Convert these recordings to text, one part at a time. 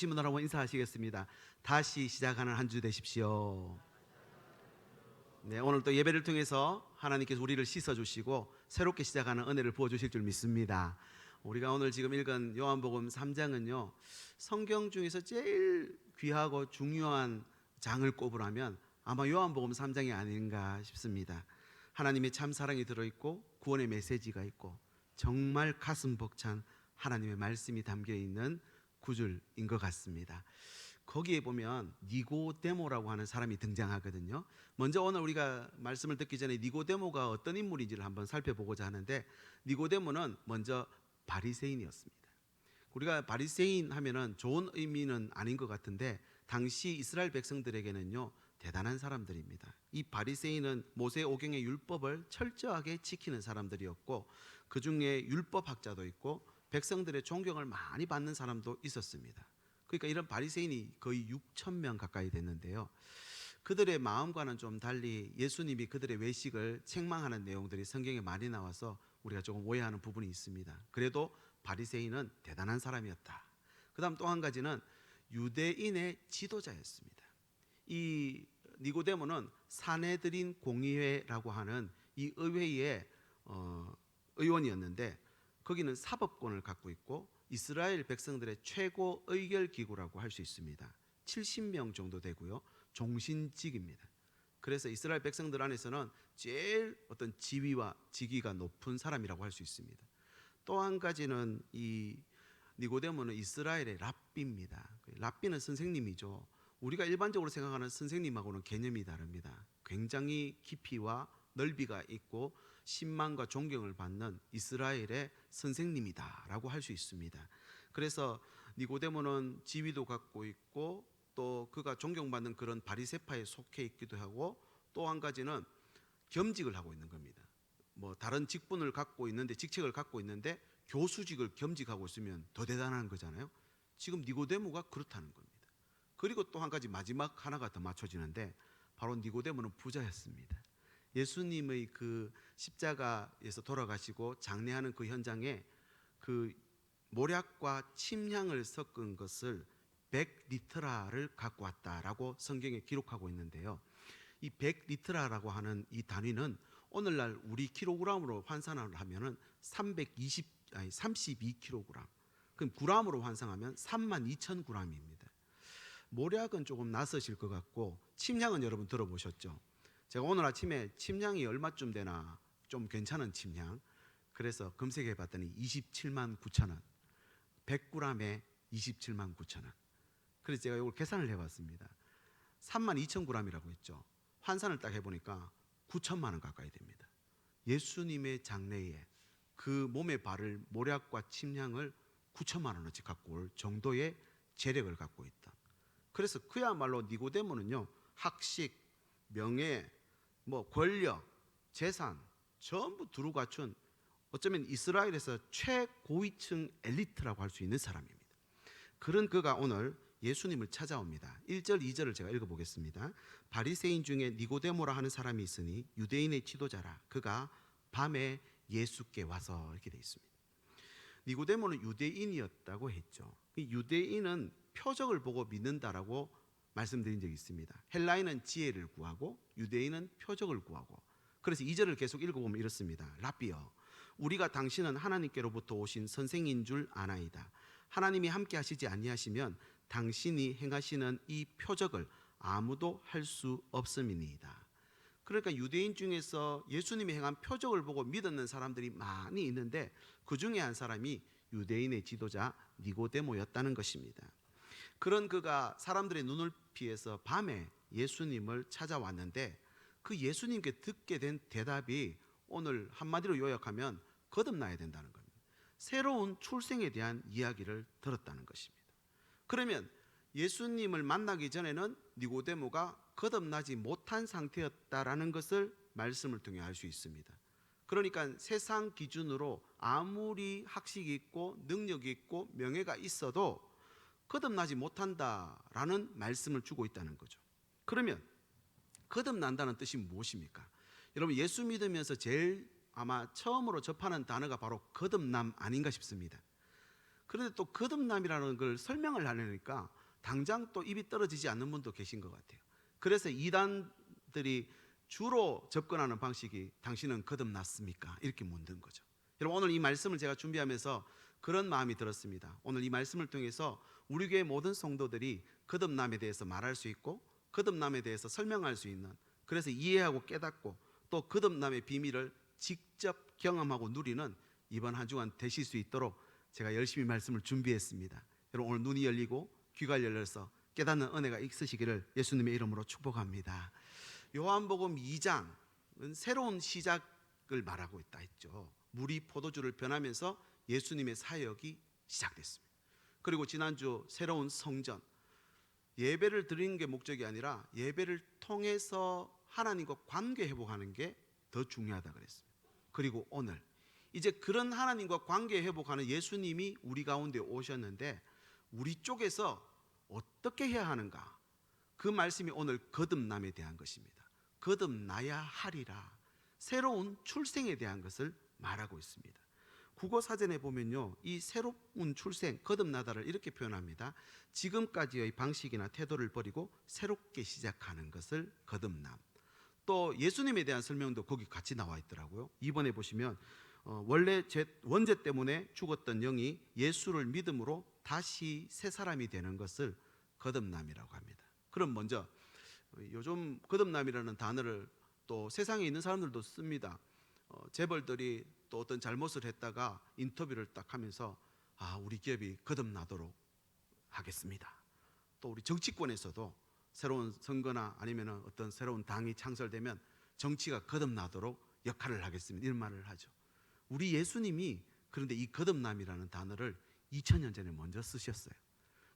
오신 분들 한번 인사하시겠습니다. 다시 시작하는 한 주 되십시오. 네, 오늘 또 예배를 통해서 하나님께서 우리를 씻어주시고 새롭게 시작하는 은혜를 부어주실 줄 믿습니다. 우리가 오늘 지금 읽은 요한복음 3장은요, 성경 중에서 제일 귀하고 중요한 장을 꼽으라면 아마 요한복음 3장이 아닌가 싶습니다. 하나님의 참 사랑이 들어있고 구원의 메시지가 있고 정말 가슴 벅찬 하나님의 말씀이 담겨있는 구절인 것 같습니다. 거기에 보면 니고데모라고 하는 사람이 등장하거든요. 먼저 오늘 우리가 말씀을 듣기 전에 니고데모가 어떤 인물인지를 한번 살펴보고자 하는데, 니고데모는 먼저 바리새인이었습니다. 우리가 바리새인 하면은 좋은 의미는 아닌 것 같은데 당시 이스라엘 백성들에게는요 대단한 사람들입니다. 이 바리새인은 모세 오경의 율법을 철저하게 지키는 사람들이었고, 그 중에 율법학자도 있고 백성들의 존경을 많이 받는 사람도 있었습니다. 그러니까 이런 바리새인이 거의 6천 명 가까이 됐는데요, 그들의 마음과는 좀 달리 예수님이 그들의 외식을 책망하는 내용들이 성경에 많이 나와서 우리가 조금 오해하는 부분이 있습니다. 그래도 바리새인은 대단한 사람이었다. 그 다음 또 한 가지는 유대인의 지도자였습니다. 이 니고데모는 사내들인 공의회라고 하는 이 의회의 의원이었는데, 거기는 사법권을 갖고 있고 이스라엘 백성들의 최고 의결 기구라고 할 수 있습니다. 70명 정도 되고요, 종신직입니다. 그래서 이스라엘 백성들 안에서는 제일 어떤 지위와 직위가 높은 사람이라고 할 수 있습니다. 또 한 가지는 이 니고데모는 이스라엘의 랍비입니다. 랍비는 선생님이죠. 우리가 일반적으로 생각하는 선생님하고는 개념이 다릅니다. 굉장히 깊이와 넓이가 있고 신망과 존경을 받는 이스라엘의 선생님이다라고 할 수 있습니다. 그래서 니고데모는 지위도 갖고 있고 또 그가 존경받는 그런 바리새파에 속해 있기도 하고, 또 한 가지는 겸직을 하고 있는 겁니다. 뭐 다른 직분을 갖고 있는데, 직책을 갖고 있는데 교수직을 겸직하고 있으면 더 대단한 거잖아요. 지금 니고데모가 그렇다는 겁니다. 그리고 또 한 가지 마지막 하나가 더 맞춰지는데, 바로 니고데모는 부자였습니다. 예수님의 그 십자가에서 돌아가시고 장례하는 그 현장에 그 모략과 침향을 섞은 것을 100리트라를 갖고 왔다라고 성경에 기록하고 있는데요, 이 100리트라라고 하는 이 단위는 오늘날 우리 킬로그램으로 환산을 하면은 32kg, 그럼 g으로 환산하면 32,000g입니다. 모략은 조금 낯서실 것 같고 침향은 여러분 들어보셨죠? 제가 오늘 아침에 침향이 얼마쯤 되나 좀 괜찮은 침향, 그래서 검색해 봤더니 27만 9천 원, 100g에 27만 9천 원. 그래서 제가 이걸 계산을 해봤습니다. 32,000g이라고 했죠. 환산을 딱 해보니까 9천만 원 가까이 됩니다. 예수님의 장래에 그 몸에 바를 모략과 침향을 9천만 원어치 갖고 올 정도의 재력을 갖고 있다. 그래서 그야말로 니고데모는요, 학식, 명예, 뭐 권력, 재산 전부 두루 갖춘 어쩌면 이스라엘에서 최고위층 엘리트라고 할 수 있는 사람입니다. 그런 그가 오늘 예수님을 찾아옵니다. 1절 2절을 제가 읽어보겠습니다. 바리새인 중에 니고데모라 하는 사람이 있으니 유대인의 지도자라. 그가 밤에 예수께 와서, 이렇게 되어 있습니다. 니고데모는 유대인이었다고 했죠. 유대인은 표적을 보고 믿는다라고 말씀드린 적이 있습니다. 헬라인은 지혜를 구하고 유대인은 표적을 구하고. 그래서 2절을 계속 읽어보면 이렇습니다. 랍비여, 우리가 당신은 하나님께로부터 오신 선생인 줄 아나이다. 하나님이 함께 하시지 아니하시면 당신이 행하시는 이 표적을 아무도 할 수 없음이니이다. 그러니까 유대인 중에서 예수님이 행한 표적을 보고 믿었는 사람들이 많이 있는데, 그 중에 한 사람이 유대인의 지도자 니고데모였다는 것입니다. 그런 그가 사람들의 눈을 피해서 밤에 예수님을 찾아왔는데, 그 예수님께 듣게 된 대답이 오늘 한마디로 요약하면 거듭나야 된다는 겁니다. 새로운 출생에 대한 이야기를 들었다는 것입니다. 그러면 예수님을 만나기 전에는 니고데모가 거듭나지 못한 상태였다라는 것을 말씀을 통해 알 수 있습니다. 그러니까 세상 기준으로 아무리 학식이 있고 능력이 있고 명예가 있어도 거듭나지 못한다라는 말씀을 주고 있다는 거죠. 그러면 거듭난다는 뜻이 무엇입니까? 여러분, 예수 믿으면서 제일 아마 처음으로 접하는 단어가 바로 거듭남 아닌가 싶습니다. 그런데 또 거듭남이라는 걸 설명을 하려니까 당장 또 입이 떨어지지 않는 분도 계신 것 같아요. 그래서 이단들이 주로 접근하는 방식이 당신은 거듭났습니까? 이렇게 묻는 거죠. 여러분, 오늘 이 말씀을 제가 준비하면서 그런 마음이 들었습니다. 오늘 이 말씀을 통해서 우리 교회 모든 성도들이 거듭남에 대해서 말할 수 있고 거듭남에 대해서 설명할 수 있는, 그래서 이해하고 깨닫고 또 거듭남의 비밀을 직접 경험하고 누리는 이번 한 주간 되실 수 있도록 제가 열심히 말씀을 준비했습니다. 여러분, 오늘 눈이 열리고 귀가 열려서 깨닫는 은혜가 있으시기를 예수님의 이름으로 축복합니다. 요한복음 2장은 새로운 시작을 말하고 있다 했죠. 물이 포도주를 변하면서 예수님의 사역이 시작됐습니다. 그리고 지난주 새로운 성전, 예배를 드리는 게 목적이 아니라 예배를 통해서 하나님과 관계 회복하는 게 더 중요하다 그랬습니다. 그리고 오늘 이제 그런 하나님과 관계 회복하는 예수님이 우리 가운데 오셨는데 우리 쪽에서 어떻게 해야 하는가? 그 말씀이 오늘 거듭남에 대한 것입니다. 거듭나야 하리라. 새로운 출생에 대한 것을 말하고 있습니다. 국어 사전에 보면요, 이 새로운 출생, 거듭나다를 이렇게 표현합니다. 지금까지의 방식이나 태도를 버리고 새롭게 시작하는 것을 거듭남. 또 예수님에 대한 설명도 거기 같이 나와 있더라고요. 이번에 보시면 원래 원죄 때문에 죽었던 영이 예수를 믿음으로 다시 새 사람이 되는 것을 거듭남이라고 합니다. 그럼 먼저 요즘 거듭남이라는 단어를 또 세상에 있는 사람들도 씁니다. 재벌들이 또 어떤 잘못을 했다가 인터뷰를 딱 하면서 우리 기업이 거듭나도록 하겠습니다. 또 우리 정치권에서도 새로운 선거나 아니면 어떤 새로운 당이 창설되면 정치가 거듭나도록 역할을 하겠습니다, 이런 말을 하죠. 우리 예수님이 그런데 이 거듭남이라는 단어를 2000년 전에 먼저 쓰셨어요.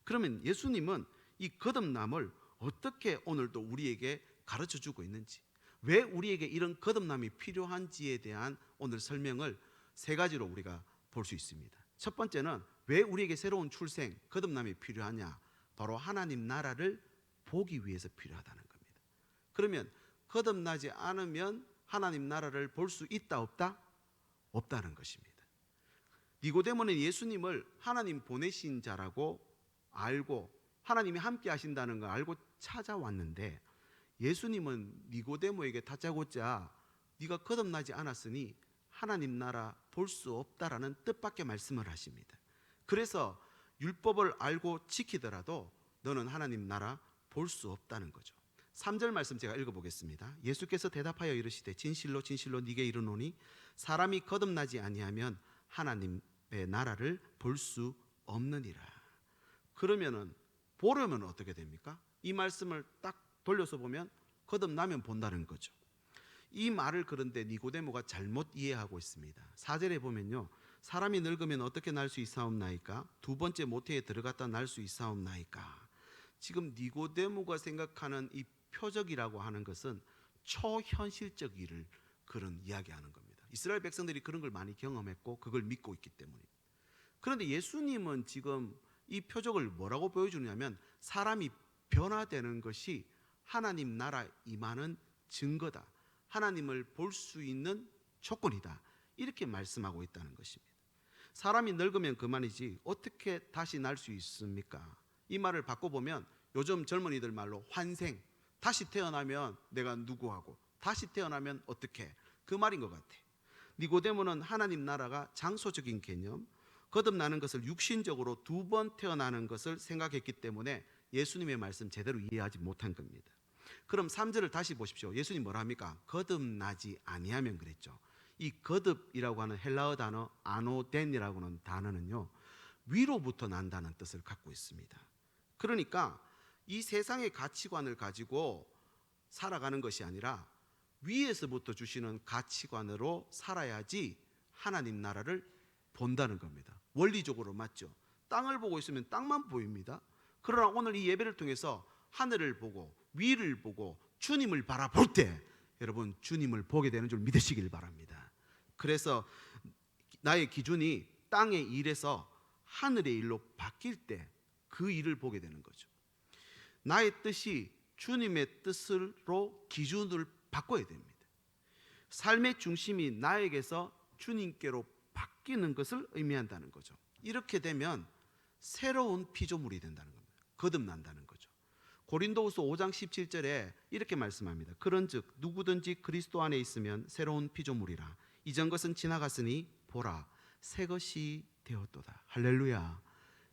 그러면 예수님은 이 거듭남을 어떻게 오늘도 우리에게 가르쳐 주고 있는지, 왜 우리에게 이런 거듭남이 필요한지에 대한 오늘 설명을 세 가지로 우리가 볼 수 있습니다. 첫 번째는 왜 우리에게 새로운 출생, 거듭남이 필요하냐? 바로 하나님 나라를 보기 위해서 필요하다는 겁니다. 그러면 거듭나지 않으면 하나님 나라를 볼 수 있다 없다? 없다는 것입니다. 니고데모는 예수님을 하나님 보내신 자라고 알고 하나님이 함께 하신다는 걸 알고 찾아왔는데, 예수님은 니고데모에게 다짜고짜 네가 거듭나지 않았으니 하나님 나라 볼 수 없다라는 뜻밖의 말씀을 하십니다. 그래서 율법을 알고 지키더라도 너는 하나님 나라 볼 수 없다는 거죠. 3절 말씀 제가 읽어보겠습니다. 예수께서 대답하여 이르시되 진실로 진실로 네게 이르노니 사람이 거듭나지 아니하면 하나님의 나라를 볼 수 없느니라. 그러면은 보려면 어떻게 됩니까? 이 말씀을 딱 돌려서 보면 거듭나면 본다는 거죠. 이 말을 그런데 니고데모가 잘못 이해하고 있습니다. 4절에 보면요, 사람이 늙으면 어떻게 날 수 있사옵나이까? 두 번째 모태에 들어갔다 날 수 있사옵나이까? 지금 니고데모가 생각하는 이 표적이라고 하는 것은 초현실적 일을 그런 이야기하는 겁니다. 이스라엘 백성들이 그런 걸 많이 경험했고 그걸 믿고 있기 때문입니다. 그런데 예수님은 지금 이 표적을 뭐라고 보여주냐면 사람이 변화되는 것이 하나님 나라 임하는 증거다, 하나님을 볼 수 있는 조건이다, 이렇게 말씀하고 있다는 것입니다. 사람이 늙으면 그만이지 어떻게 다시 날 수 있습니까? 이 말을 바꿔보면 요즘 젊은이들 말로 환생, 다시 태어나면 내가 누구하고 다시 태어나면 어떻게, 그 말인 것 같아요. 니고데모는 하나님 나라가 장소적인 개념, 거듭나는 것을 육신적으로 두 번 태어나는 것을 생각했기 때문에 예수님의 말씀 제대로 이해하지 못한 겁니다. 그럼 3절을 다시 보십시오. 예수님 뭐라 합니까? 거듭나지 아니하면 그랬죠. 이 거듭이라고 하는 헬라어 단어 아노덴이라고 하는 단어는요, 위로부터 난다는 뜻을 갖고 있습니다. 그러니까 이 세상의 가치관을 가지고 살아가는 것이 아니라 위에서부터 주시는 가치관으로 살아야지 하나님 나라를 본다는 겁니다. 원리적으로 맞죠. 땅을 보고 있으면 땅만 보입니다. 그러나 오늘 이 예배를 통해서 하늘을 보고 위를 보고 주님을 바라볼 때 여러분 주님을 보게 되는 줄 믿으시길 바랍니다. 그래서 나의 기준이 땅의 일에서 하늘의 일로 바뀔 때 그 일을 보게 되는 거죠. 나의 뜻이 주님의 뜻으로 기준을 바꿔야 됩니다. 삶의 중심이 나에게서 주님께로 바뀌는 것을 의미한다는 거죠. 이렇게 되면 새로운 피조물이 된다는 겁니다. 거듭난다는 거죠. 고린도후서 5장 17절에 이렇게 말씀합니다. 그런즉 누구든지 그리스도 안에 있으면 새로운 피조물이라. 이전 것은 지나갔으니 보라 새 것이 되었도다. 할렐루야.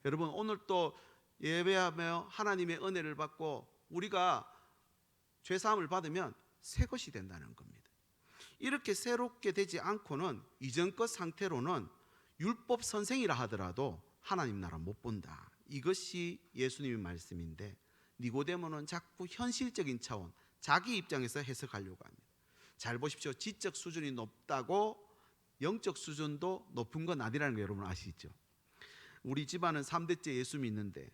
여러분, 오늘 또 예배하며 하나님의 은혜를 받고 우리가 죄사함을 받으면 새 것이 된다는 겁니다. 이렇게 새롭게 되지 않고는 이전 것 상태로는 율법 선생이라 하더라도 하나님 나라 못 본다. 이것이 예수님의 말씀인데, 니고데모는 자꾸 현실적인 차원, 자기 입장에서 해석하려고 합니다. 잘 보십시오. 지적 수준이 높다고 영적 수준도 높은 건 아니라는 거 여러분 아시죠? 우리 집안은 3대째 예수 믿는데,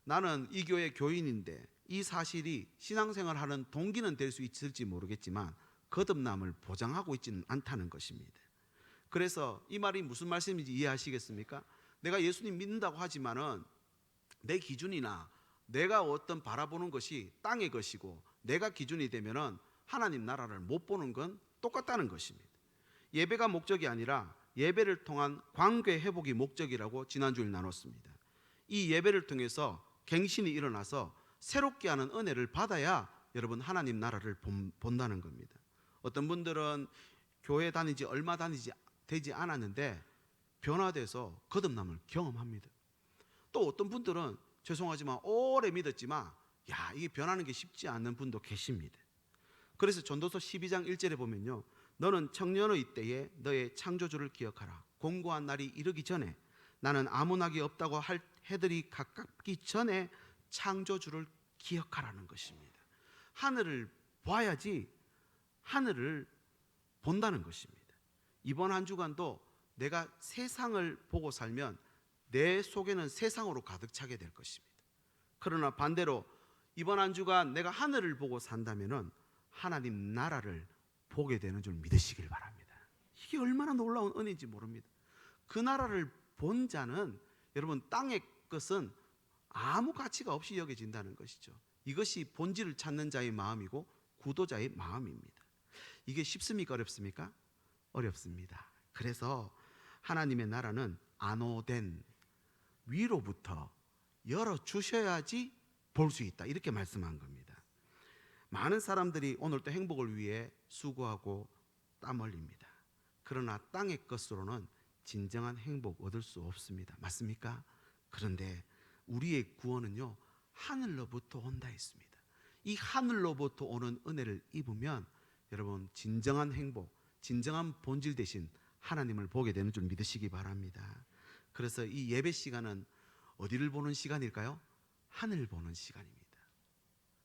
나는 이 교회 교인인데 이 사실이 신앙생활하는 동기는 될 수 있을지 모르겠지만 거듭남을 보장하고 있지는 않다는 것입니다. 그래서 이 말이 무슨 말씀인지 이해하시겠습니까? 내가 예수님 믿는다고 하지만은 내 기준이나 내가 어떤 바라보는 것이 땅의 것이고 내가 기준이 되면은 하나님 나라를 못 보는 건 똑같다는 것입니다. 예배가 목적이 아니라 예배를 통한 관계 회복이 목적이라고 지난주에 나눴습니다. 이 예배를 통해서 갱신이 일어나서 새롭게 하는 은혜를 받아야 여러분 하나님 나라를 본다는 겁니다. 어떤 분들은 교회 다니지 얼마 다니지 되지 않았는데 변화돼서 거듭남을 경험합니다. 또 어떤 분들은 죄송하지만 오래 믿었지만 이게 변하는 게 쉽지 않은 분도 계십니다. 그래서 전도서 12장 1절에 보면요, 너는 청년의 때에 너의 창조주를 기억하라. 공고한 날이 이르기 전에, 나는 아무나기 없다고 할 해들이 가깝기 전에 창조주를 기억하라는 것입니다. 하늘을 봐야지 하늘을 본다는 것입니다. 이번 한 주간도 내가 세상을 보고 살면 내 속에는 세상으로 가득 차게 될 것입니다. 그러나 반대로 이번 한 주간 내가 하늘을 보고 산다면은 하나님 나라를 보게 되는 줄 믿으시길 바랍니다. 이게 얼마나 놀라운 은혜인지 모릅니다. 그 나라를 본 자는 여러분 땅의 것은 아무 가치가 없이 여겨진다는 것이죠. 이것이 본질을 찾는 자의 마음이고 구도자의 마음입니다. 이게 쉽습니까? 어렵습니까? 어렵습니다. 그래서 하나님의 나라는 안오된 위로부터 열어주셔야지 볼 수 있다, 이렇게 말씀한 겁니다. 많은 사람들이 오늘 또 행복을 위해 수고하고 땀 흘립니다. 그러나 땅의 것으로는 진정한 행복 얻을 수 없습니다. 맞습니까? 그런데 우리의 구원은요, 하늘로부터 온다 했습니다. 이 하늘로부터 오는 은혜를 입으면 여러분 진정한 행복, 진정한 본질 대신 하나님을 보게 되는 줄 믿으시기 바랍니다. 그래서 이 예배 시간은 어디를 보는 시간일까요? 하늘 보는 시간입니다.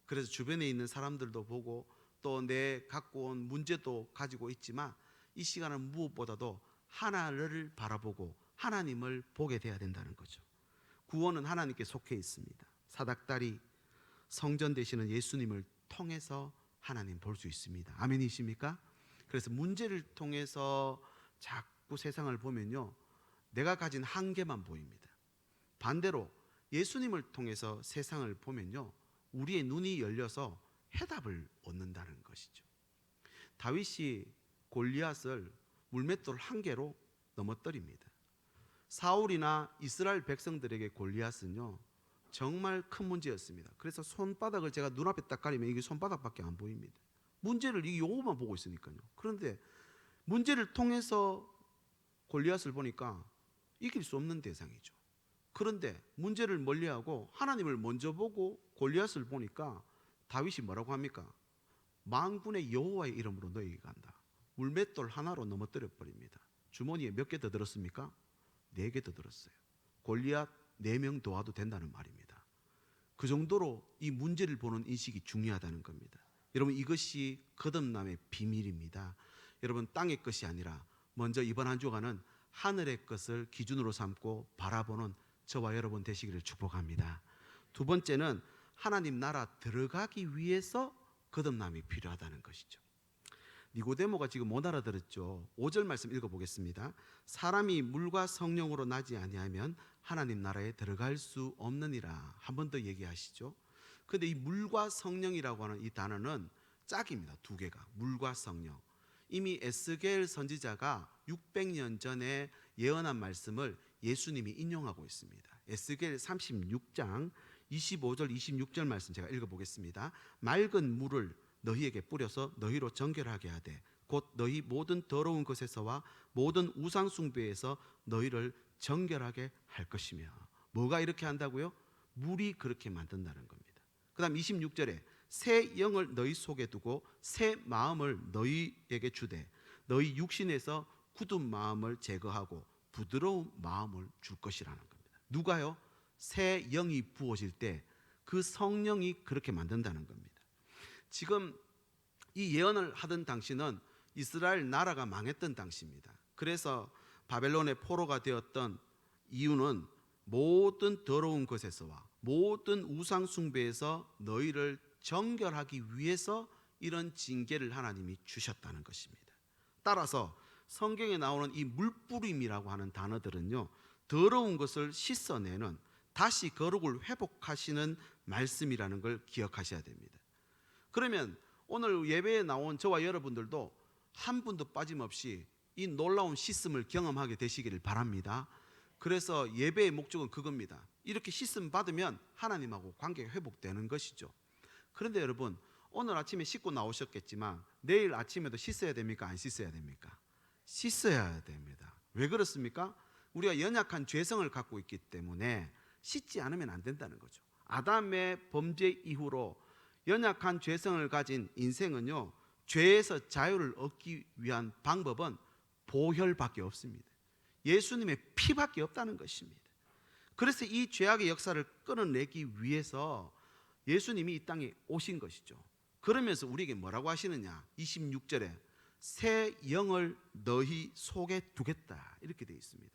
그래서 주변에 있는 사람들도 보고 또 내 갖고 온 문제도 가지고 있지만 이 시간은 무엇보다도 하나를 바라보고 하나님을 보게 돼야 된다는 거죠. 구원은 하나님께 속해 있습니다. 사닥다리 성전 되시는 예수님을 통해서 하나님 볼 수 있습니다. 아멘이십니까? 그래서 문제를 통해서 자꾸 세상을 보면요, 내가 가진 한계만 보입니다. 반대로 예수님을 통해서 세상을 보면요, 우리의 눈이 열려서 해답을 얻는다는 것이죠. 다윗이 골리앗을 물맷돌 한 개로 넘어뜨립니다. 사울이나 이스라엘 백성들에게 골리앗은요 정말 큰 문제였습니다. 그래서 손바닥을 제가 눈앞에 딱 가리면 이게 손바닥밖에 안 보입니다. 문제를 이 요거만 보고 있으니까요. 그런데 문제를 통해서 골리앗을 보니까 이길 수 없는 대상이죠. 그런데 문제를 멀리하고 하나님을 먼저 보고 골리앗을 보니까 다윗이 뭐라고 합니까? 만군의 여호와의 이름으로 너에게 간다. 물맷돌 하나로 넘어뜨려 버립니다. 주머니에 몇 개 더 들었습니까? 4개 더 들었어요. 골리앗 4명 도와도 된다는 말입니다. 그 정도로 이 문제를 보는 인식이 중요하다는 겁니다. 여러분, 이것이 거듭남의 비밀입니다. 여러분, 땅의 것이 아니라 먼저 이번 한 주간은 하늘의 것을 기준으로 삼고 바라보는 저와 여러분 되시기를 축복합니다. 두 번째는 하나님 나라 들어가기 위해서 거듭남이 필요하다는 것이죠. 니고데모가 지금 못 알아들었죠. 5절 말씀 읽어보겠습니다. 사람이 물과 성령으로 나지 아니하면 하나님 나라에 들어갈 수 없느니라. 한 번 더 얘기하시죠. 그런데 이 물과 성령이라고 하는 이 단어는 짝입니다. 2개가 물과 성령. 이미 에스겔 선지자가 600년 전에 예언한 말씀을 예수님이 인용하고 있습니다. 에스겔 36장 25절 26절 말씀 제가 읽어보겠습니다. 맑은 물을 너희에게 뿌려서 너희로 정결하게 하되 곧 너희 모든 더러운 것에서와 모든 우상 숭배에서 너희를 정결하게 할 것이며. 뭐가 이렇게 한다고요? 물이 그렇게 만든다는 겁니다. 그 다음 26절에 새 영을 너희 속에 두고 새 마음을 너희에게 주되 너희 육신에서 굳은 마음을 제거하고 부드러운 마음을 줄 것이라는 겁니다. 누가요? 새 영이 부어질 때 그 성령이 그렇게 만든다는 겁니다. 지금 이 예언을 하던 당시는 이스라엘 나라가 망했던 당시입니다. 그래서 바벨론의 포로가 되었던 이유는 모든 더러운 것에서와 모든 우상 숭배에서 너희를 정결하기 위해서 이런 징계를 하나님이 주셨다는 것입니다. 따라서 성경에 나오는 이 물뿌림이라고 하는 단어들은요, 더러운 것을 씻어내는, 다시 거룩을 회복하시는 말씀이라는 걸 기억하셔야 됩니다. 그러면 오늘 예배에 나온 저와 여러분들도 한 분도 빠짐없이 이 놀라운 씻음을 경험하게 되시기를 바랍니다. 그래서 예배의 목적은 그겁니다. 이렇게 씻음 받으면 하나님하고 관계가 회복되는 것이죠. 그런데 여러분, 오늘 아침에 씻고 나오셨겠지만 내일 아침에도 씻어야 됩니까? 안 씻어야 됩니까? 씻어야 됩니다. 왜 그렇습니까? 우리가 연약한 죄성을 갖고 있기 때문에 씻지 않으면 안 된다는 거죠. 아담의 범죄 이후로 연약한 죄성을 가진 인생은요, 죄에서 자유를 얻기 위한 방법은 보혈밖에 없습니다. 예수님의 피밖에 없다는 것입니다. 그래서 이 죄악의 역사를 끊어내기 위해서 예수님이 이 땅에 오신 것이죠. 그러면서 우리에게 뭐라고 하시느냐? 26절에 새 영을 너희 속에 두겠다, 이렇게 되어 있습니다.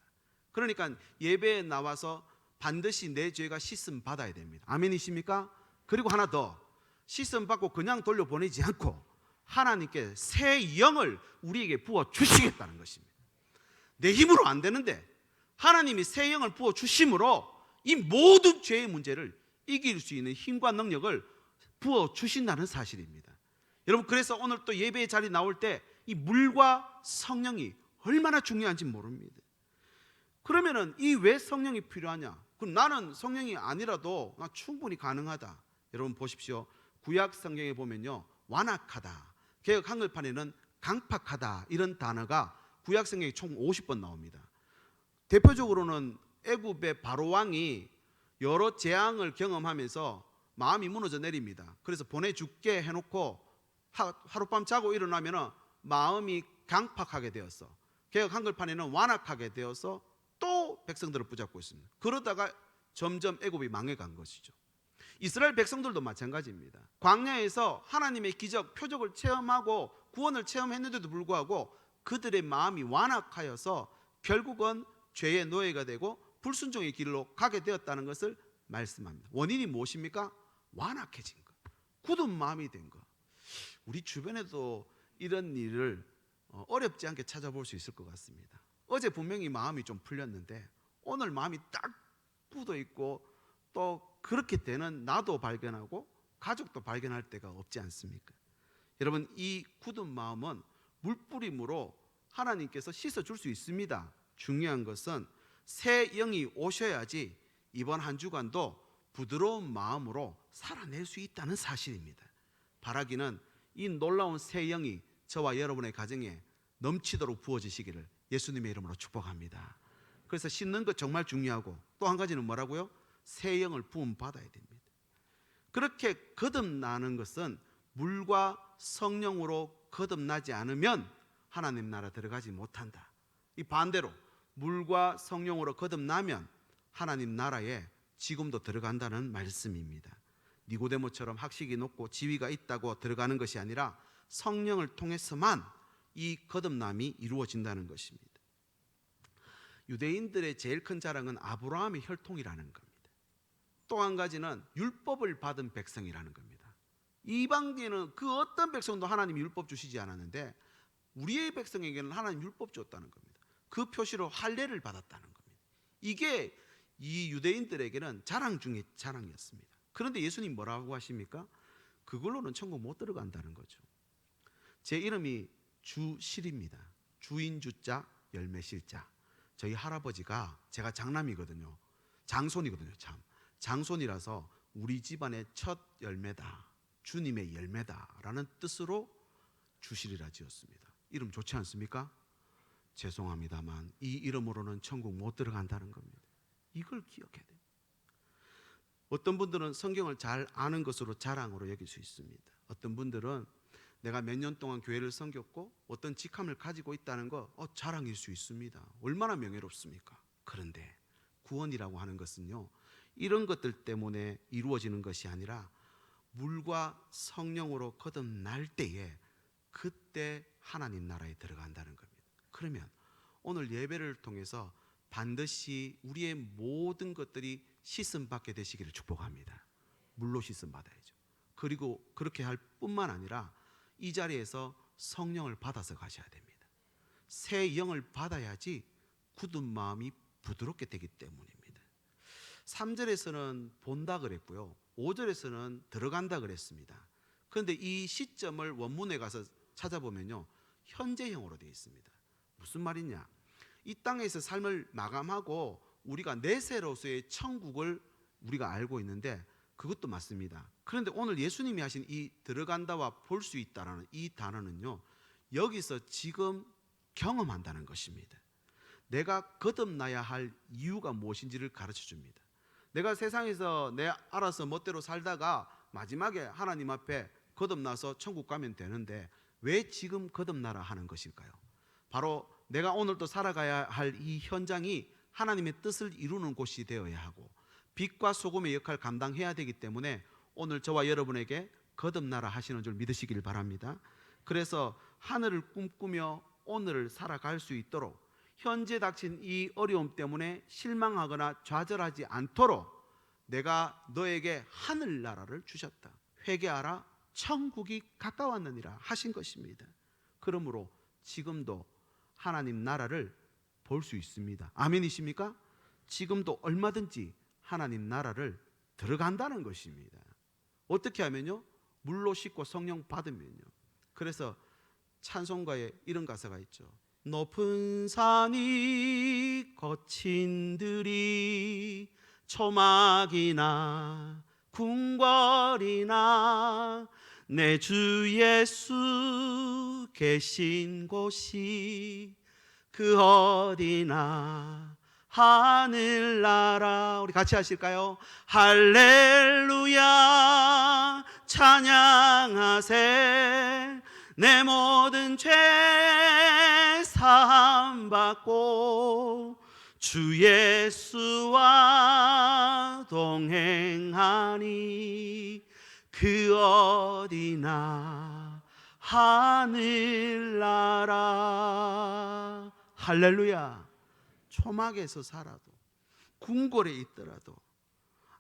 그러니까 예배에 나와서 반드시 내 죄가 씻음 받아야 됩니다. 아멘이십니까? 그리고 하나 더, 씻음 받고 그냥 돌려보내지 않고 하나님께 새 영을 우리에게 부어 주시겠다는 것입니다. 내 힘으로 안 되는데 하나님이 새 영을 부어 주심으로 이 모든 죄의 문제를 이길 수 있는 힘과 능력을 부어 주신다는 사실입니다. 여러분, 그래서 오늘 또 예배의 자리 나올 때 이 물과 성령이 얼마나 중요한지 모릅니다. 그러면은 이 왜 성령이 필요하냐? 그럼 나는 성령이 아니라도 나 충분히 가능하다. 여러분 보십시오. 구약 성경에 보면요, 완악하다, 개역 한글판에는 강팍하다, 이런 단어가 구약 성경에 총 50번 나옵니다. 대표적으로는 애굽의 바로 왕이 여러 재앙을 경험하면서 마음이 무너져 내립니다. 그래서 보내줄게 해놓고 하룻밤 자고 일어나면 마음이 강팍하게 되었어. 개역 한글판에는 완악하게 되어서 또 백성들을 붙잡고 있습니다. 그러다가 점점 애굽이 망해간 것이죠. 이스라엘 백성들도 마찬가지입니다. 광야에서 하나님의 기적, 표적을 체험하고 구원을 체험했는데도 불구하고 그들의 마음이 완악하여서 결국은 죄의 노예가 되고 불순종의 길로 가게 되었다는 것을 말씀합니다. 원인이 무엇입니까? 완악해진 것, 굳은 마음이 된 것. 우리 주변에도 이런 일을 어렵지 않게 찾아볼 수 있을 것 같습니다. 어제 분명히 마음이 좀 풀렸는데 오늘 마음이 딱 굳어 있고 또 그렇게 되는 나도 발견하고 가족도 발견할 때가 없지 않습니까? 여러분, 이 굳은 마음은 물뿌림으로 하나님께서 씻어줄 수 있습니다. 중요한 것은 새 영이 오셔야지 이번 한 주간도 부드러운 마음으로 살아낼 수 있다는 사실입니다. 바라기는 이 놀라운 새 영이 저와 여러분의 가정에 넘치도록 부어지시기를 예수님의 이름으로 축복합니다. 그래서 씻는 것 정말 중요하고 또 한 가지는 뭐라고요? 새 영을 부음 받아야 됩니다. 그렇게 거듭나는 것은 물과 성령으로 거듭나지 않으면 하나님 나라 들어가지 못한다. 이 반대로 물과 성령으로 거듭나면 하나님 나라에 지금도 들어간다는 말씀입니다. 니고데모처럼 학식이 높고 지위가 있다고 들어가는 것이 아니라 성령을 통해서만 이 거듭남이 이루어진다는 것입니다. 유대인들의 제일 큰 자랑은 아브라함의 혈통이라는 겁니다. 또 한 가지는 율법을 받은 백성이라는 겁니다. 이방인은 그 어떤 백성도 하나님이 율법 주시지 않았는데 우리의 백성에게는 하나님 율법 줬다는 겁니다. 그 표시로 할례를 받았다는 겁니다. 이게 이 유대인들에게는 자랑 중에 자랑이었습니다. 그런데 예수님 뭐라고 하십니까? 그걸로는 천국 못 들어간다는 거죠. 제 이름이 주실입니다. 주인 주자 열매 실자. 저희 할아버지가, 제가 장남이거든요. 장손이거든요. 참 장손이라서 우리 집안의 첫 열매다, 주님의 열매다라는 뜻으로 주시리라 지었습니다. 이름 좋지 않습니까? 죄송합니다만 이 이름으로는 천국 못 들어간다는 겁니다. 이걸 기억해야 돼요. 어떤 분들은 성경을 잘 아는 것으로 자랑으로 여길 수 있습니다. 어떤 분들은 내가 몇 년 동안 교회를 섬겼고 어떤 직함을 가지고 있다는 거 자랑일 수 있습니다. 얼마나 명예롭습니까? 그런데 구원이라고 하는 것은요, 이런 것들 때문에 이루어지는 것이 아니라 물과 성령으로 거듭날 때에 그때 하나님 나라에 들어간다는 겁니다. 그러면 오늘 예배를 통해서 반드시 우리의 모든 것들이 씻음 받게 되시기를 축복합니다. 물로 씻음 받아야죠. 그리고 그렇게 할 뿐만 아니라 이 자리에서 성령을 받아서 가셔야 됩니다. 새 영을 받아야지 굳은 마음이 부드럽게 되기 때문입니다. 3절에서는 본다 그랬고요, 5절에서는 들어간다 그랬습니다. 그런데 이 시점을 원문에 가서 찾아보면요, 현재형으로 되어 있습니다. 무슨 말이냐? 이 땅에서 삶을 마감하고 우리가 내세로서의 천국을 우리가 알고 있는데 그것도 맞습니다. 그런데 오늘 예수님이 하신 이 들어간다와 볼 수 있다라는 이 단어는요, 여기서 지금 경험한다는 것입니다. 내가 거듭나야 할 이유가 무엇인지를 가르쳐 줍니다. 내가 세상에서 내 알아서 멋대로 살다가 마지막에 하나님 앞에 거듭나서 천국 가면 되는데 왜 지금 거듭나라 하는 것일까요? 바로 내가 오늘도 살아가야 할 이 현장이 하나님의 뜻을 이루는 곳이 되어야 하고 빛과 소금의 역할을 감당해야 되기 때문에 오늘 저와 여러분에게 거듭나라 하시는 줄 믿으시길 바랍니다. 그래서 하늘을 꿈꾸며 오늘을 살아갈 수 있도록 현재 닥친 이 어려움 때문에 실망하거나 좌절하지 않도록 내가 너에게 하늘나라를 주셨다, 회개하라, 천국이 가까웠느니라 하신 것입니다. 그러므로 지금도 하나님 나라를 볼 수 있습니다. 아멘이십니까? 지금도 얼마든지 하나님 나라를 들어간다는 것입니다. 어떻게 하면요? 물로 씻고 성령 받으면요. 그래서 찬송가에 이런 가사가 있죠. 높은 산이 거친 들이 초막이나 궁궐이나 내 주 예수 계신 곳이 그 어디나 하늘나라. 우리 같이 하실까요? 할렐루야 찬양하세. 내 모든 죄 사함 받고 주 예수와 동행하니 그 어디나 하늘나라. 할렐루야. 초막에서 살아도, 궁궐에 있더라도,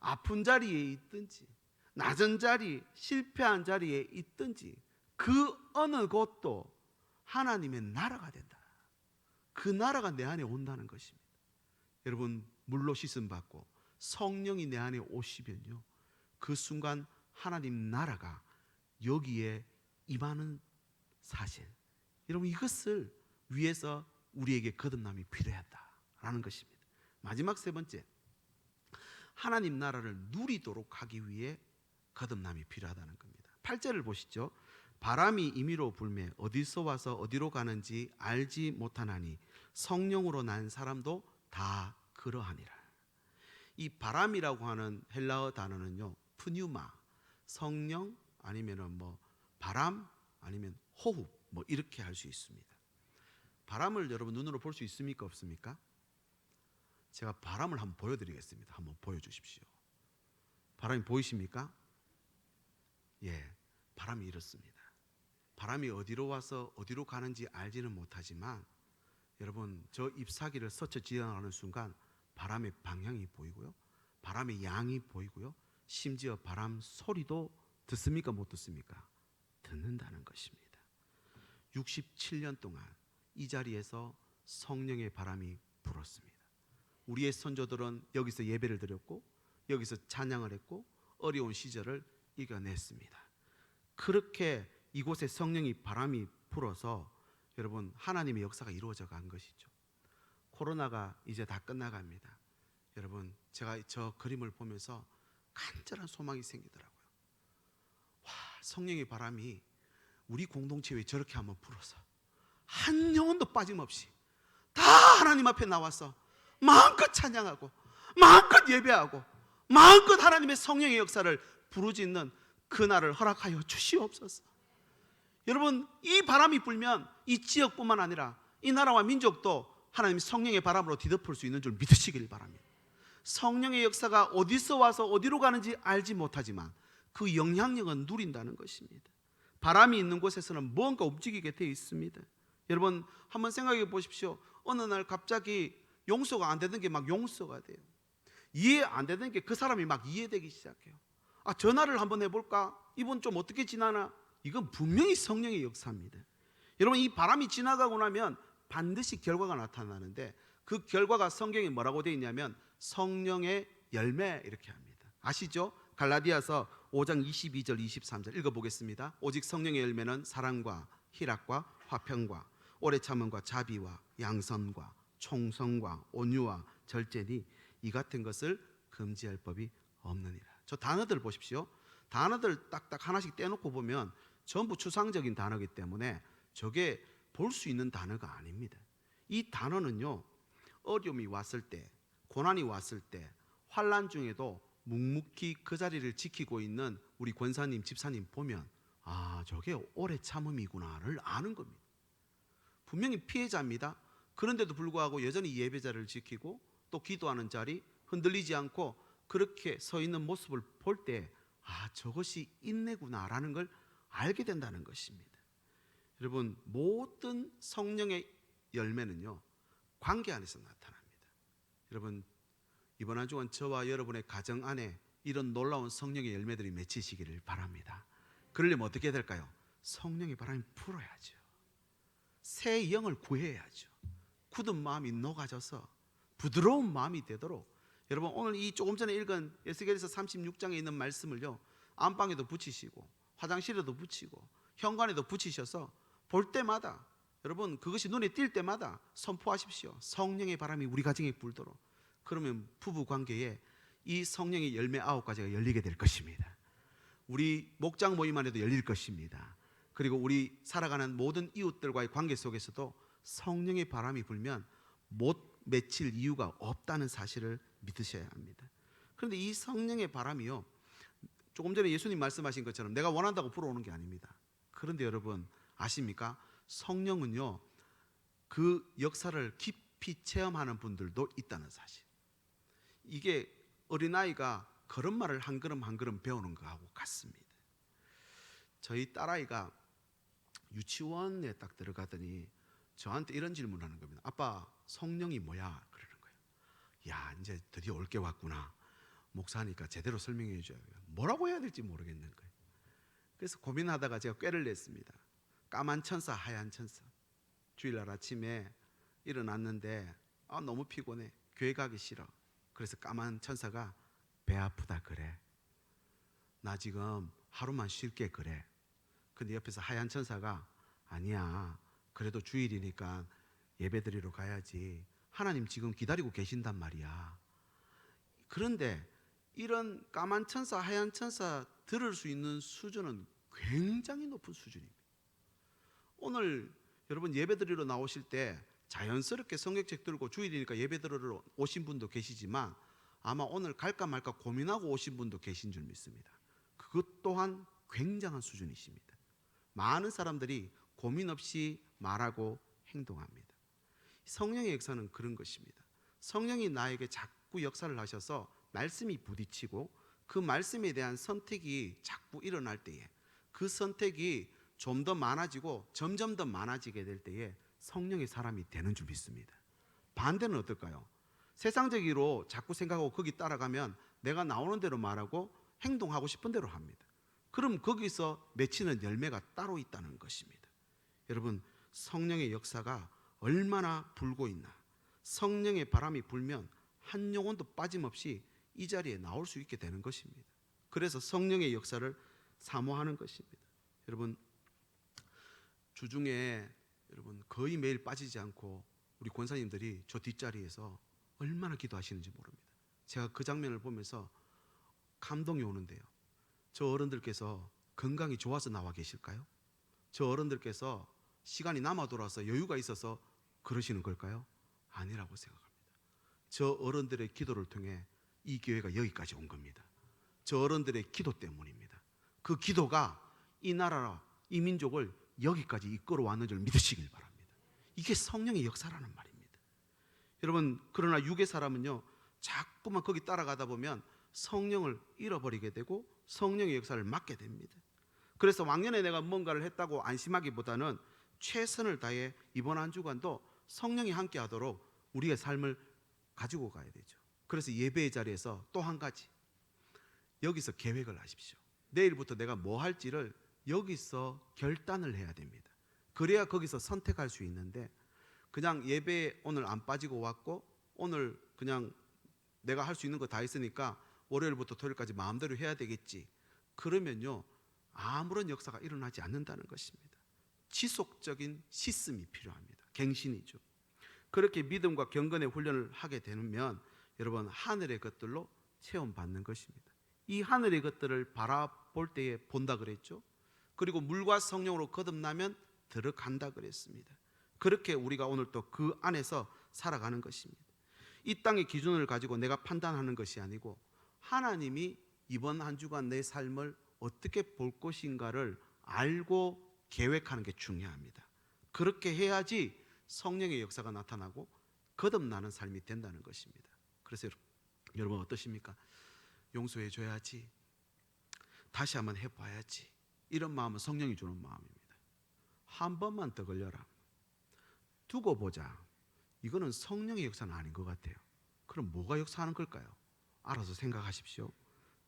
아픈 자리에 있든지 낮은 자리, 실패한 자리에 있든지 그 어느 곳도 하나님의 나라가 된다. 그 나라가 내 안에 온다는 것입니다. 여러분, 물로 씻음 받고 성령이 내 안에 오시면요, 그 순간 하나님 나라가 여기에 임하는 사실, 여러분 이것을 위해서 우리에게 거듭남이 필요하다라는 것입니다. 마지막 세 번째, 하나님 나라를 누리도록 하기 위해 거듭남이 필요하다는 겁니다. 8절을 보시죠. 바람이 임의로 불매 어디서 와서 어디로 가는지 알지 못하나니 성령으로 난 사람도 다 그러하니라. 이 바람이라고 하는 헬라어 단어는요, 푸뉴마, 성령 아니면은 바람 아니면 호흡 이렇게 할 수 있습니다. 바람을 여러분 눈으로 볼 수 있습니까, 없습니까? 제가 바람을 한번 보여드리겠습니다. 한번 보여주십시오. 바람이 보이십니까? 예, 바람이 이렇습니다. 바람이 어디로 와서 어디로 가는지 알지는 못하지만 여러분, 저 잎사귀를 스쳐 지나가는 순간 바람의 방향이 보이고요, 바람의 양이 보이고요, 심지어 바람 소리도 듣습니까, 못 듣습니까? 듣는다는 것입니다. 67년 동안 이 자리에서 성령의 바람이 불었습니다. 우리의 선조들은 여기서 예배를 드렸고 여기서 찬양을 했고 어려운 시절을 이겨냈습니다. 그렇게 이곳에 성령이 바람이 불어서 여러분 하나님의 역사가 이루어져 간 것이죠. 코로나가 이제 다 끝나갑니다. 여러분, 제가 저 그림을 보면서 간절한 소망이 생기더라고요. 와, 성령의 바람이 우리 공동체에 저렇게 한번 불어서 한 영혼도 빠짐없이 다 하나님 앞에 나와서 마음껏 찬양하고 마음껏 예배하고 마음껏 하나님의 성령의 역사를 부르짖는 그날을 허락하여 주시옵소서. 여러분, 이 바람이 불면 이 지역뿐만 아니라 이 나라와 민족도 하나님 성령의 바람으로 뒤덮을 수 있는 줄 믿으시길 바랍니다. 성령의 역사가 어디서 와서 어디로 가는지 알지 못하지만 그 영향력은 누린다는 것입니다. 바람이 있는 곳에서는 무언가 움직이게 되어 있습니다. 여러분, 한번 생각해 보십시오. 어느 날 갑자기 용서가 안 되던 게 막 용서가 돼요. 이해 안 되던 게 그 사람이 막 이해되기 시작해요. 아, 전화를 한번 해볼까? 이분 좀 어떻게 지나나? 이건 분명히 성령의 역사입니다. 여러분, 이 바람이 지나가고 나면 반드시 결과가 나타나는데 그 결과가 성경에 뭐라고 되어 있냐면 성령의 열매 이렇게 합니다. 아시죠? 갈라디아서 5장 22절 23절 읽어보겠습니다. 오직 성령의 열매는 사랑과 희락과 화평과 오래 참음과 자비와 양선과 총성과 온유와 절제니 이 같은 것을 금지할 법이 없느니라. 저 단어들 보십시오. 단어들 딱딱 하나씩 떼놓고 보면 전부 추상적인 단어이기 때문에 저게 볼 수 있는 단어가 아닙니다. 이 단어는요, 어려움이 왔을 때, 고난이 왔을 때, 환난 중에도 묵묵히 그 자리를 지키고 있는 우리 권사님, 집사님 보면 아, 저게 오래 참음이구나를 아는 겁니다. 분명히 피해자입니다. 그런데도 불구하고 여전히 예배자를 지키고 또 기도하는 자리 흔들리지 않고 그렇게 서 있는 모습을 볼 때 아, 저것이 인내구나라는 걸 알게 된다는 것입니다. 여러분, 모든 성령의 열매는요, 관계 안에서 나타납니다. 여러분, 이번 한 주간 저와 여러분의 가정 안에 이런 놀라운 성령의 열매들이 맺히시기를 바랍니다. 그러려면 어떻게 해야 될까요? 성령의 바람이 불어야죠. 새 영을 구해야죠. 굳은 마음이 녹아져서 부드러운 마음이 되도록 여러분, 오늘 이 조금 전에 읽은 에스겔서 36장에 있는 말씀을요, 안방에도 붙이시고 화장실에도 붙이고 현관에도 붙이셔서 볼 때마다 여러분, 그것이 눈에 띌 때마다 선포하십시오. 성령의 바람이 우리 가정에 불도록. 그러면 부부 관계에 이 성령의 열매 9가지가 열리게 될 것입니다. 우리 목장 모임 안에도 열릴 것입니다. 그리고 우리 살아가는 모든 이웃들과의 관계 속에서도 성령의 바람이 불면 못 맺힐 이유가 없다는 사실을 믿으셔야 합니다. 그런데 이 성령의 바람이요, 조금 전에 예수님 말씀하신 것처럼 내가 원한다고 불어오는 게 아닙니다. 그런데 여러분 아십니까? 성령은요, 그 역사를 깊이 체험하는 분들도 있다는 사실. 이게 어린아이가 걸음마를 한 걸음 한 걸음 배우는 것하고 같습니다. 저희 딸아이가 유치원에 딱 들어가더니 저한테 이런 질문을 하는 겁니다. 아빠, 성령이 뭐야? 그러는 거예요. 야, 이제 드디어 올 게 왔구나. 목사니까 제대로 설명해 줘야 돼요. 뭐라고 해야 될지 모르겠는 거예요. 그래서 고민하다가 제가 꾀를 냈습니다. 까만 천사, 하얀 천사. 주일날 아침에 일어났는데 아, 너무 피곤해. 교회 가기 싫어. 그래서 까만 천사가 배 아프다 그래. 나 지금 하루만 쉴게 그래. 근데 옆에서 하얀 천사가 아니야. 그래도 주일이니까 예배드리러 가야지. 하나님 지금 기다리고 계신단 말이야. 그런데 이런 까만 천사, 하얀 천사 들을 수 있는 수준은 굉장히 높은 수준입니다. 오늘 여러분 예배드리러 나오실 때 자연스럽게 성경책 들고 주일이니까 예배드리러 오신 분도 계시지만 아마 오늘 갈까 말까 고민하고 오신 분도 계신 줄 믿습니다. 그것 또한 굉장한 수준이십니다. 많은 사람들이 고민 없이 말하고 행동합니다. 성령의 역사는 그런 것입니다. 성령이 나에게 자꾸 역사를 하셔서 말씀이 부딪히고 그 말씀에 대한 선택이 자꾸 일어날 때에 그 선택이 좀 더 많아지고 점점 더 많아지게 될 때에 성령의 사람이 되는 줄 믿습니다. 반대는 어떨까요? 세상적으로 자꾸 생각하고 거기 따라가면 내가 나오는 대로 말하고 행동하고 싶은 대로 합니다. 그럼 거기서 맺히는 열매가 따로 있다는 것입니다. 여러분, 성령의 역사가 얼마나 불고 있나. 성령의 바람이 불면 한 영혼도 빠짐없이 이 자리에 나올 수 있게 되는 것입니다. 그래서 성령의 역사를 사모하는 것입니다. 여러분, 주중에 여러분 거의 매일 빠지지 않고 우리 권사님들이 저 뒷자리에서 얼마나 기도하시는지 모릅니다. 제가 그 장면을 보면서 감동이 오는데요. 저 어른들께서 건강이 좋아서 나와 계실까요? 저 어른들께서 시간이 남아 돌아서 여유가 있어서 그러시는 걸까요? 아니라고 생각합니다. 저 어른들의 기도를 통해 이 교회가 여기까지 온 겁니다. 저 어른들의 기도 때문입니다. 그 기도가 이 나라, 이 민족을 여기까지 이끌어 왔는 줄 믿으시길 바랍니다. 이게 성령의 역사라는 말입니다. 여러분, 그러나 육의 사람은요, 자꾸만 거기 따라가다 보면 성령을 잃어버리게 되고 성령의 역사를 막게 됩니다. 그래서 왕년에 내가 뭔가를 했다고 안심하기보다는 최선을 다해 이번 한 주간도 성령이 함께 하도록 우리의 삶을 가지고 가야 되죠. 그래서 예배의 자리에서 또 한 가지, 여기서 계획을 하십시오. 내일부터 내가 뭐 할지를 여기서 결단을 해야 됩니다. 그래야 거기서 선택할 수 있는데, 그냥 예배에 오늘 안 빠지고 왔고 오늘 그냥 내가 할 수 있는 거 다 했으니까 월요일부터 토요일까지 마음대로 해야 되겠지, 그러면요 아무런 역사가 일어나지 않는다는 것입니다. 지속적인 시스템이 필요합니다. 갱신이죠. 그렇게 믿음과 경건의 훈련을 하게 되면 여러분, 하늘의 것들로 체험받는 것입니다. 이 하늘의 것들을 바라볼 때에 본다 그랬죠. 그리고 물과 성령으로 거듭나면 들어간다 그랬습니다. 그렇게 우리가 오늘 또 그 안에서 살아가는 것입니다. 이 땅의 기준을 가지고 내가 판단하는 것이 아니고 하나님이 이번 한 주간 내 삶을 어떻게 볼 것인가를 알고 계획하는 게 중요합니다. 그렇게 해야지 성령의 역사가 나타나고 거듭나는 삶이 된다는 것입니다. 그래서 여러분 어떠십니까? 용서해 줘야지, 다시 한번 해봐야지, 이런 마음은 성령이 주는 마음입니다. 한 번만 더 걸려라, 두고 보자, 이거는 성령의 역사는 아닌 것 같아요. 그럼 뭐가 역사하는 걸까요? 알아서 생각하십시오.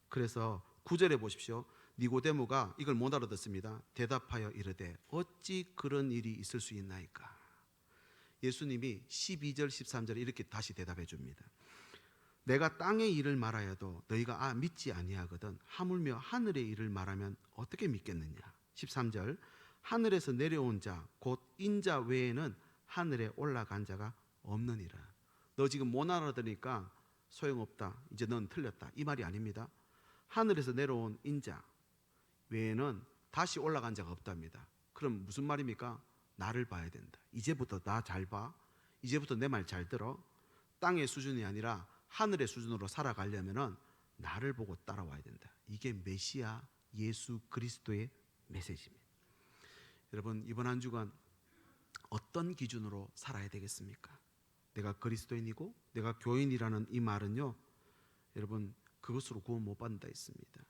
그래서 9절에 보십시오. 니고데모가 이걸 못 알아듣습니다. 대답하여 이르되 어찌 그런 일이 있을 수 있나이까. 예수님이 12절 13절에 이렇게 다시 대답해 줍니다. 내가 땅의 일을 말하여도 너희가 믿지 아니하거든 하물며 하늘의 일을 말하면 어떻게 믿겠느냐. 13절 하늘에서 내려온 자 곧 인자 외에는 하늘에 올라간 자가 없느니라. 너 지금 못 알아들으니까 소용없다, 이제 넌 틀렸다, 이 말이 아닙니다. 하늘에서 내려온 인자 외에는 다시 올라간 자가 없답니다. 그럼 무슨 말입니까? 나를 봐야 된다. 이제부터 나 잘 봐. 이제부터 내 말 잘 들어. 땅의 수준이 아니라 하늘의 수준으로 살아가려면 나를 보고 따라와야 된다. 이게 메시아 예수 그리스도의 메시지입니다. 여러분, 이번 한 주간 어떤 기준으로 살아야 되겠습니까? 내가 그리스도인이고 내가 교인이라는 이 말은요, 여러분, 그것으로 구원 못 받는다 했습니다.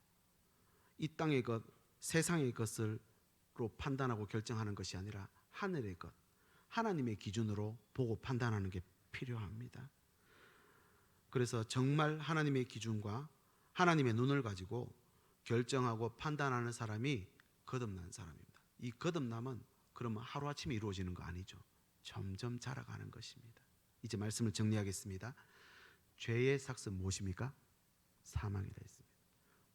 이 땅의 것, 세상의 것으로 판단하고 결정하는 것이 아니라 하늘의 것, 하나님의 기준으로 보고 판단하는 게 필요합니다. 그래서 정말 하나님의 기준과 하나님의 눈을 가지고 결정하고 판단하는 사람이 거듭난 사람입니다. 이 거듭남은 그러면 하루아침에 이루어지는 거 아니죠. 점점 자라가는 것입니다. 이제 말씀을 정리하겠습니다. 죄의 삭은 무엇입니까? 사망이라 했습니다.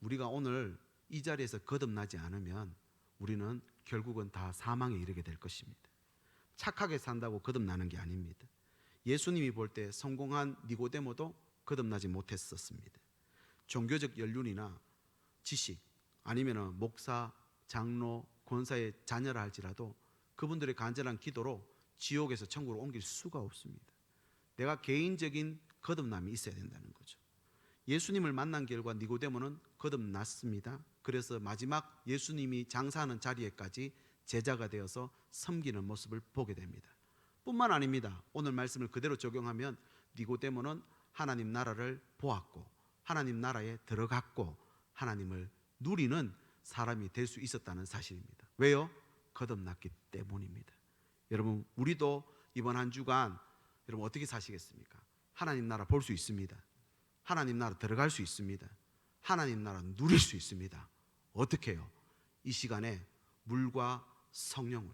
우리가 오늘 이 자리에서 거듭나지 않으면 우리는 결국은 다 사망에 이르게 될 것입니다. 착하게 산다고 거듭나는 게 아닙니다. 예수님이 볼 때 성공한 니고데모도 거듭나지 못했었습니다. 종교적 연륜이나 지식 아니면 목사, 장로, 권사의 자녀라 할지라도 그분들의 간절한 기도로 지옥에서 천국으로 옮길 수가 없습니다. 내가 개인적인 거듭남이 있어야 된다는 거죠. 예수님을 만난 결과 니고데모는 거듭났습니다. 그래서 마지막 예수님이 장사하는 자리에까지 제자가 되어서 섬기는 모습을 보게 됩니다. 뿐만 아닙니다. 오늘 말씀을 그대로 적용하면 니고데모는 하나님 나라를 보았고 하나님 나라에 들어갔고 하나님을 누리는 사람이 될 수 있었다는 사실입니다. 왜요? 거듭났기 때문입니다. 여러분, 우리도 이번 한 주간 여러분 어떻게 사시겠습니까? 하나님 나라 볼 수 있습니다. 하나님 나라 들어갈 수 있습니다. 하나님 나라 누릴 수 있습니다. 어떻게 해요? 이 시간에 물과 성령으로.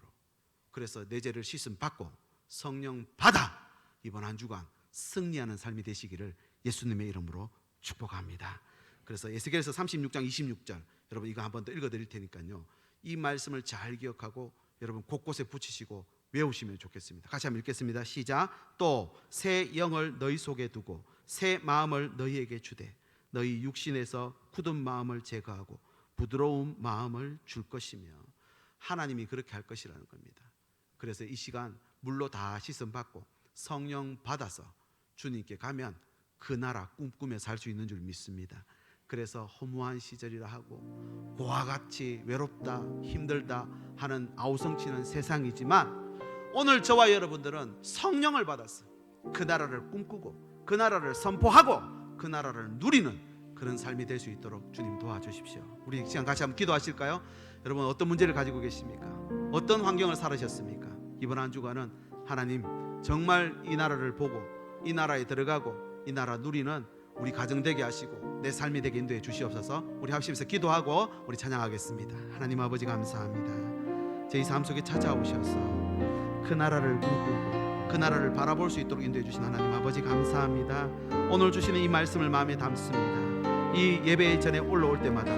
그래서 내 죄를 씻음 받고 성령 받아 이번 한 주간 승리하는 삶이 되시기를 예수님의 이름으로 축복합니다. 그래서 에스겔서 36장 26절 여러분 이거 한번 더 읽어드릴 테니까요, 이 말씀을 잘 기억하고 여러분 곳곳에 붙이시고 외우시면 좋겠습니다. 같이 한번 읽겠습니다. 시작. 또 새 영을 너희 속에 두고 새 마음을 너희에게 주되 너희 육신에서 굳은 마음을 제거하고 부드러운 마음을 줄 것이며, 하나님이 그렇게 할 것이라는 겁니다. 그래서 이 시간 물로 다 씻음 받고 성령 받아서 주님께 가면 그 나라 꿈꾸며 살 수 있는 줄 믿습니다. 그래서 허무한 시절이라 하고 고와 같이 외롭다 힘들다 하는 아우성치는 세상이지만, 오늘 저와 여러분들은 성령을 받았어. 그 나라를 꿈꾸고 그 나라를 선포하고 그 나라를 누리는 그런 삶이 될 수 있도록 주님 도와주십시오. 우리 시간 같이 한번 기도하실까요? 여러분, 어떤 문제를 가지고 계십니까? 어떤 환경을 살으셨습니까? 이번 한 주간은 하나님, 정말 이 나라를 보고 이 나라에 들어가고 이 나라 누리는 우리 가정 되게 하시고 내 삶이 되게 인도해 주시옵소서. 우리 합심해서 기도하고 우리 찬양하겠습니다. 하나님 아버지, 감사합니다. 제 이 삶 속에 찾아오셔서 그 나라를 꿈꾸고 그 나라를 바라볼 수 있도록 인도해 주신 하나님 아버지, 감사합니다. 오늘 주시는 이 말씀을 마음에 담습니다. 이 예배 전에 올라올 때마다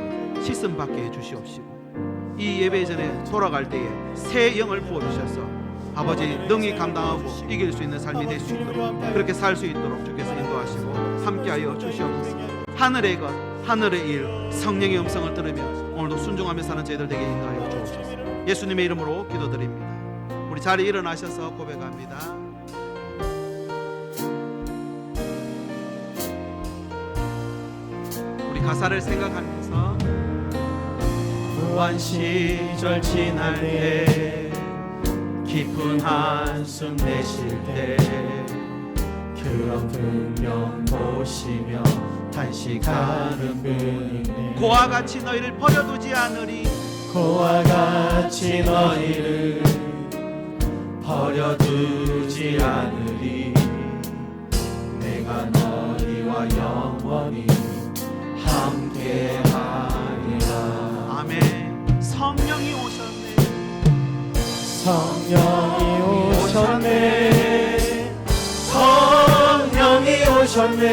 씻음 받게 해 주시옵시고, 이 예배 전에 돌아갈 때에 새 영을 부어주셔서 아버지 능히 감당하고 이길 수 있는 삶이 될 수 있도록, 그렇게 살 수 있도록 주께서 인도하시고 함께하여 주시옵소서. 하늘의 것, 하늘의 일, 성령의 음성을 들으며 오늘도 순종하며 사는 저희들 되게 인도하여 주옵소서. 예수님의 이름으로 기도드립니다. 우리 자리에 일어나셔서 고백합니다. 우리 가사를 생각하면서 무한 시절 지날 때 깊은 한숨 내쉴 때 그런 풍경 보시며 단식하는 분이네. 고와 같이 너희를 버려두지 않으리. 고와 같이 너희를 버려두지 않으리. 내가 너희와 영원히 함께하리라. 아멘. 성령이 오셨네. 성령이 오셨네. 성령이 오셨네.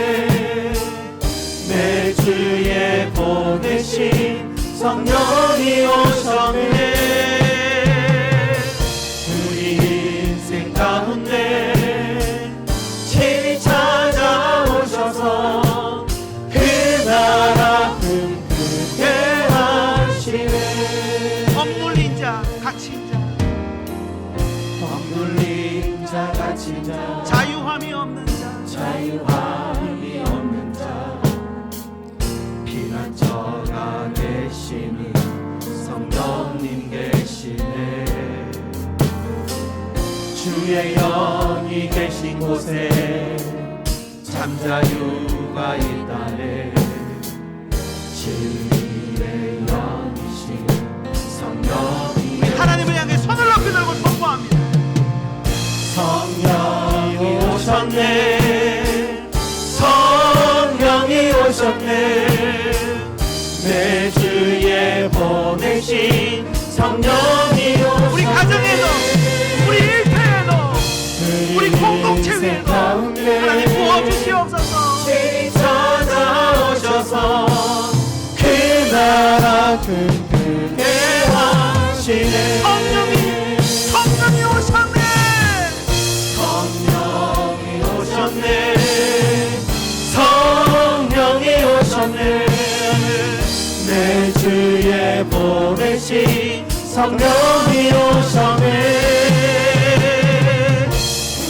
내 주에 보내신 성령이 오셨네. 우리 인생 가운데 친히 찾아오셔서 그 나라 꿈꾸게 하시네. 억눌린 자, 갇힌 자, 억눌린 자, 갇힌 자, 자유함이 없는 자, 자유함이 없는 자, 피난처가 되시는 성령님 계시네. 주의 영이 계신 곳에 잠자유가 있다네. 진리의 영이신 성령이, 하나님을 향해 손을 높이 들고 선포합니다. 성령이 오셨네. 성령이 오셨네. 내 주에 보내신 성령이 오셨네. 우리 가정에도, 우리 일터에도, 우리 공동체에도 하나님 부어주시옵소서. 친히 찾아오셔서 그 나라 꿈꾸게 하시네. 성령이 오셨네. 성령이 오셨네. 성령이 오셨네. 내 주에 보내신 성령이 오셨네.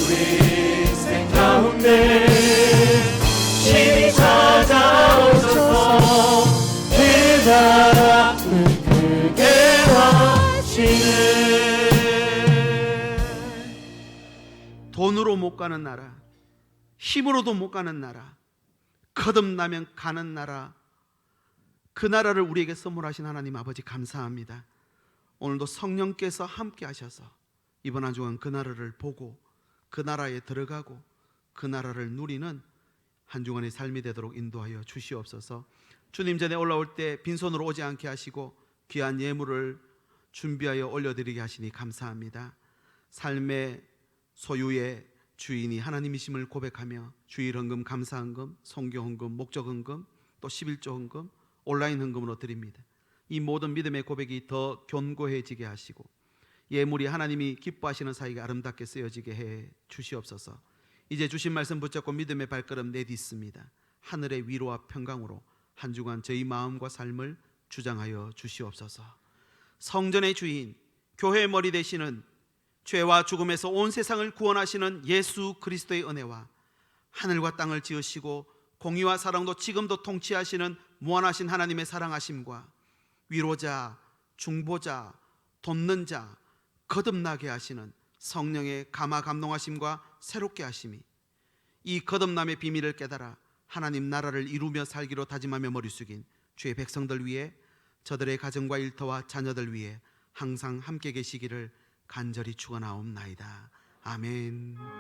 우리 인생 가운데 친히 찾아오셔서 그 나라 꿈꾸게 하시네. 돈으로 못 가는 나라, 힘으로도 못 가는 나라, 거듭나면 가는 나라, 그 나라를 우리에게 선물하신 하나님 아버지, 감사합니다. 오늘도 성령께서 함께 하셔서 이번 한 주간 그 나라를 보고 그 나라에 들어가고 그 나라를 누리는 한 주간의 삶이 되도록 인도하여 주시옵소서. 주님 전에 올라올 때 빈손으로 오지 않게 하시고 귀한 예물을 준비하여 올려드리게 하시니 감사합니다. 삶의 소유의 주인이 하나님이심을 고백하며 주일헌금, 감사헌금, 성교헌금, 목적헌금, 또 11조 헌금, 온라인 헌금으로 드립니다. 이 모든 믿음의 고백이 더 견고해지게 하시고 예물이 하나님이 기뻐하시는 사이가 아름답게 쓰여지게 해 주시옵소서. 이제 주신 말씀 붙잡고 믿음의 발걸음 내딛습니다. 하늘의 위로와 평강으로 한 주간 저희 마음과 삶을 주장하여 주시옵소서. 성전의 주인, 교회의 머리 되시는 죄와 죽음에서 온 세상을 구원하시는 예수 그리스도의 은혜와 하늘과 땅을 지으시고 공의와 사랑도 지금도 통치하시는 무한하신 하나님의 사랑하심과 위로자, 중보자, 돕는 자, 거듭나게 하시는 성령의 감화 감동하심과 새롭게 하심이, 이 거듭남의 비밀을 깨달아 하나님 나라를 이루며 살기로 다짐하며 머리 숙인 주의 백성들 위해, 저들의 가정과 일터와 자녀들 위해 항상 함께 계시기를 간절히 축원하옵나이다. 아멘.